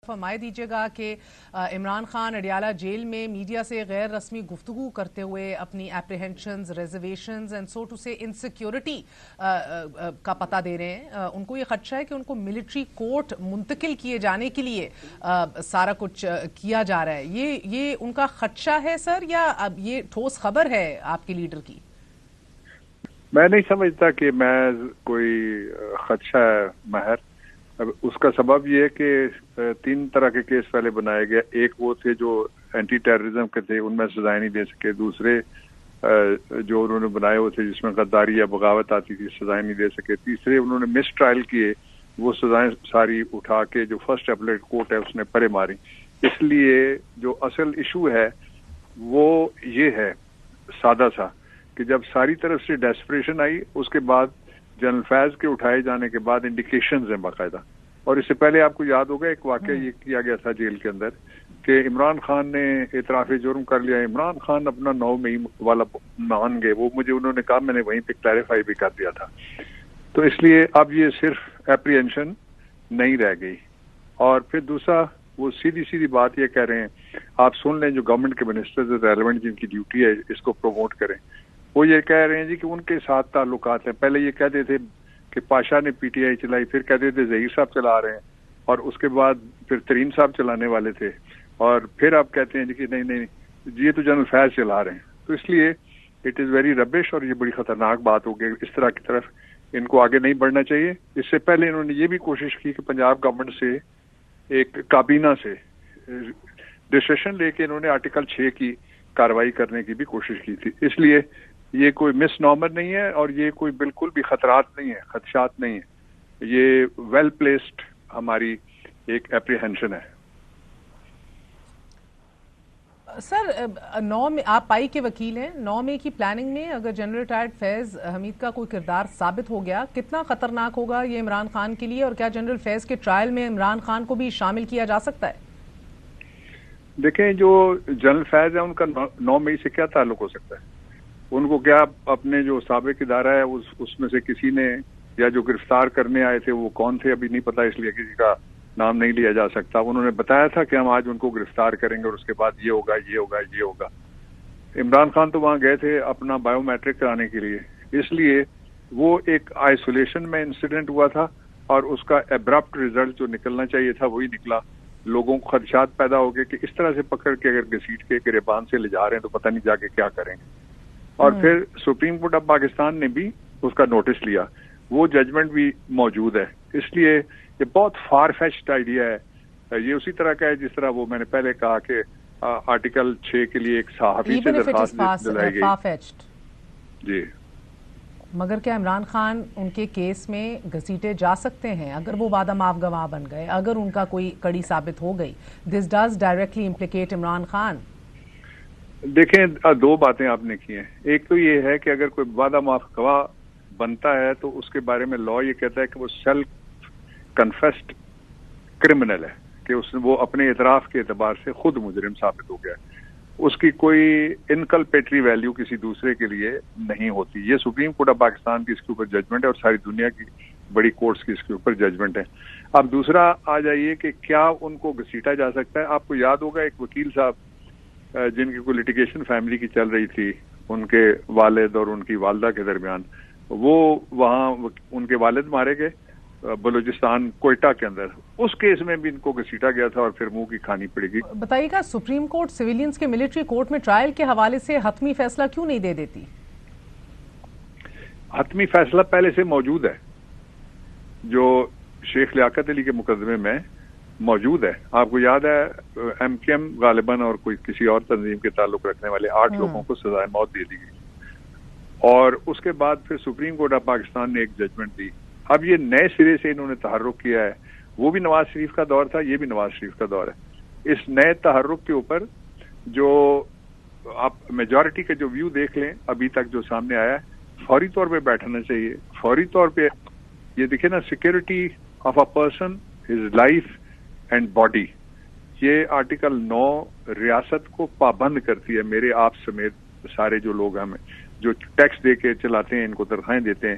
فرمائے دیجیے گا کہ عمران خان اڈیالہ جیل میں میڈیا سے غیر رسمی گفتگو کرتے ہوئے اپنی اپریہنشنز، ریزرویشنز اینڈ سو ٹو سے انسیکیورٹی کا پتہ دے رہے ہیں. ان کو یہ خدشہ ہے کہ ان کو ملٹری کورٹ منتقل کیے جانے کے لیے سارا کچھ کیا جا رہا ہے. یہ ان کا خدشہ ہے سر، یا اب یہ ٹھوس خبر ہے آپ کے لیڈر کی؟ میں نہیں سمجھتا کہ میں کوئی خدشہ ہے مہر. اس کا سبب یہ ہے کہ 3 طرح کے کیس پہلے بنائے گئے. ایک وہ تھے جو اینٹی ٹیررزم کے تھے، ان میں سزائیں نہیں دے سکے. دوسرے جو انہوں نے بنائے وہ تھے جس میں غداری یا بغاوت آتی تھی، سزائیں نہیں دے سکے. تیسرے انہوں نے مس ٹرائل کیے، وہ سزائیں ساری اٹھا کے جو فرسٹ اپیلیٹ کورٹ ہے اس نے پرے ماری. اس لیے جو اصل ایشو ہے وہ یہ ہے سادہ سا کہ جب ساری طرف سے ڈیسپریشن آئی، اس کے بعد جنرل فیض کے اٹھائے جانے کے بعد انڈیکیشنز ہیں باقاعدہ. اور اس سے پہلے آپ کو یاد ہوگا ایک واقعہ یہ کیا گیا تھا جیل کے اندر کہ عمران خان نے اعتراف جرم کر لیا. عمران خان اپنا 9 مئی والا مان گئے، وہ مجھے انہوں نے کہا، میں نے وہیں پہ کلیریفائی بھی کر دیا تھا. تو اس لیے اب یہ صرف اپریہنشن نہیں رہ گئی. اور پھر دوسرا وہ سیدھی بات یہ کہہ رہے ہیں، آپ سن لیں جو گورنمنٹ کے منسٹرز ریلیونٹ جن کی ڈیوٹی ہے اس کو پروموٹ کریں، وہ یہ کہہ رہے ہیں جی کہ ان کے ساتھ تعلقات ہیں. پہلے یہ کہتے تھے کہ پاشا نے پی ٹی آئی چلائی، پھر کہتے تھے ظہیر صاحب چلا رہے ہیں، اور اس کے بعد پھر ترین صاحب چلانے والے تھے، اور پھر آپ کہتے ہیں جی کہ نہیں یہ تو جنرل فیض چلا رہے ہیں. تو اس لیے اٹ از ویری ربش، اور یہ بڑی خطرناک بات ہوگی. اس طرح کی طرف ان کو آگے نہیں بڑھنا چاہیے. اس سے پہلے انہوں نے یہ بھی کوشش کی کہ پنجاب گورنمنٹ سے ایک کابینہ سے ڈسیشن لے کے انہوں نے آرٹیکل 6 کی کارروائی کرنے کی بھی کوشش کی تھی. اس لیے یہ کوئی مس نارمر نہیں ہے، اور یہ کوئی بالکل بھی خطرات نہیں ہے، خدشات نہیں ہے. یہ ویل پلیسڈ ہماری ایک اپریہنشن ہے. سر 9 میں آپ پائی کے وکیل ہیں، 9 مئی کی پلاننگ میں اگر جنرل ریٹائرڈ فیض حمید کا کوئی کردار ثابت ہو گیا، کتنا خطرناک ہوگا یہ عمران خان کے لیے؟ اور کیا جنرل فیض کے ٹرائل میں عمران خان کو بھی شامل کیا جا سکتا ہے؟ دیکھیں، جو جنرل فیض ہے ان کا 9 مئی سے کیا تعلق ہو سکتا ہے؟ ان کو کیا اپنے جو سابق ادارہ ہے اس میں سے کسی نے، یا جو گرفتار کرنے آئے تھے وہ کون تھے ابھی نہیں پتا، اس لیے کسی کا نام نہیں لیا جا سکتا. انہوں نے بتایا تھا کہ ہم آج ان کو گرفتار کریں گے اور اس کے بعد یہ ہوگا یہ ہوگا یہ ہوگا. عمران خان تو وہاں گئے تھے اپنا بایو میٹرک کرانے کے لیے، اس لیے وہ ایک آئسولیشن میں انسیڈنٹ ہوا تھا، اور اس کا ایبرپٹ ریزلٹ جو نکلنا چاہیے تھا وہی نکلا. لوگوں کو خدشات پیدا ہو گئے کہ اس طرح سے پکڑ کے اگر گھسیٹ کے گریبان سے لے جا رہے ہیں تو پتہ نہیں جا کے کیا کریں گے. اور پھر سپریم کورٹ آف پاکستان نے بھی اس کا نوٹس لیا، وہ ججمنٹ بھی موجود ہے. اس لیے یہ بہت فار فیچڈ آئیڈیا ہے. یہ اسی طرح کا ہے جس طرح وہ میں نے پہلے کہا کہ آرٹیکل 6 کے لیے ایک صحافی سے درخواست دلائی گئی. جی، مگر کیا عمران خان ان کے کیس میں گھسیٹے جا سکتے ہیں اگر وہ وعدہ معاف گواہ بن گئے، اگر ان کا کوئی کڑی ثابت ہو گئی؟ This does directly implicate Imran Khan. دیکھیں، 2 باتیں آپ نے کی ہیں. ایک تو یہ ہے کہ اگر کوئی وعدہ معاف گواہ بنتا ہے تو اس کے بارے میں لا یہ کہتا ہے کہ وہ سیلف کنفیسڈ کرمنل ہے، کہ وہ اپنے اعتراف کے اعتبار سے خود مجرم ثابت ہو گیا. اس کی کوئی انکلپیٹری ویلیو کسی دوسرے کے لیے نہیں ہوتی. یہ سپریم کورٹ آف پاکستان کی اس کے اوپر ججمنٹ ہے، اور ساری دنیا کی بڑی کورٹس کی اس کے اوپر ججمنٹ ہے. اب دوسرا آ جائیے کہ کیا ان کو گھسیٹا جا سکتا ہے. آپ کو یاد ہوگا ایک وکیل صاحب جن کی کوئی لٹیگیشن فیملی کی چل رہی تھی، ان کے والد اور ان کی والدہ کے درمیان، وہ وہاں ان کے والد مارے گئے بلوچستان کوئٹہ کے اندر. اس کیس میں بھی ان کو گھسیٹا گیا تھا اور پھر منہ کی کھانی پڑے گی. بتائیے گا سپریم کورٹ سویلینز کے ملٹری کورٹ میں ٹرائل کے حوالے سے حتمی فیصلہ کیوں نہیں دے دیتی؟ حتمی فیصلہ پہلے سے موجود ہے، جو شیخ لیاقت علی کے مقدمے میں موجود ہے. آپ کو یاد ہے ایم کیو ایم غالباً اور کوئی کسی اور تنظیم کے تعلق رکھنے والے 8 لوگوں کو سزائے موت دے دی گئی، اور اس کے بعد پھر سپریم کورٹ آف پاکستان نے ایک ججمنٹ دی. اب یہ نئے سرے سے انہوں نے تحرک کیا ہے. وہ بھی نواز شریف کا دور تھا، یہ بھی نواز شریف کا دور ہے. اس نئے تحرک کے اوپر جو آپ میجورٹی کا جو ویو دیکھ لیں ابھی تک جو سامنے آیا ہے، فوری طور پہ بیٹھنا چاہیے. فوری طور پہ یہ دیکھیں نا، security of a person, his life and body, یہ آرٹیکل 9 ریاست کو پابند کرتی ہے. میرے آپ سمیت سارے جو لوگ ہمیں جو ٹیکس دے کے چلاتے ہیں، ان کو تنخواہیں دیتے ہیں،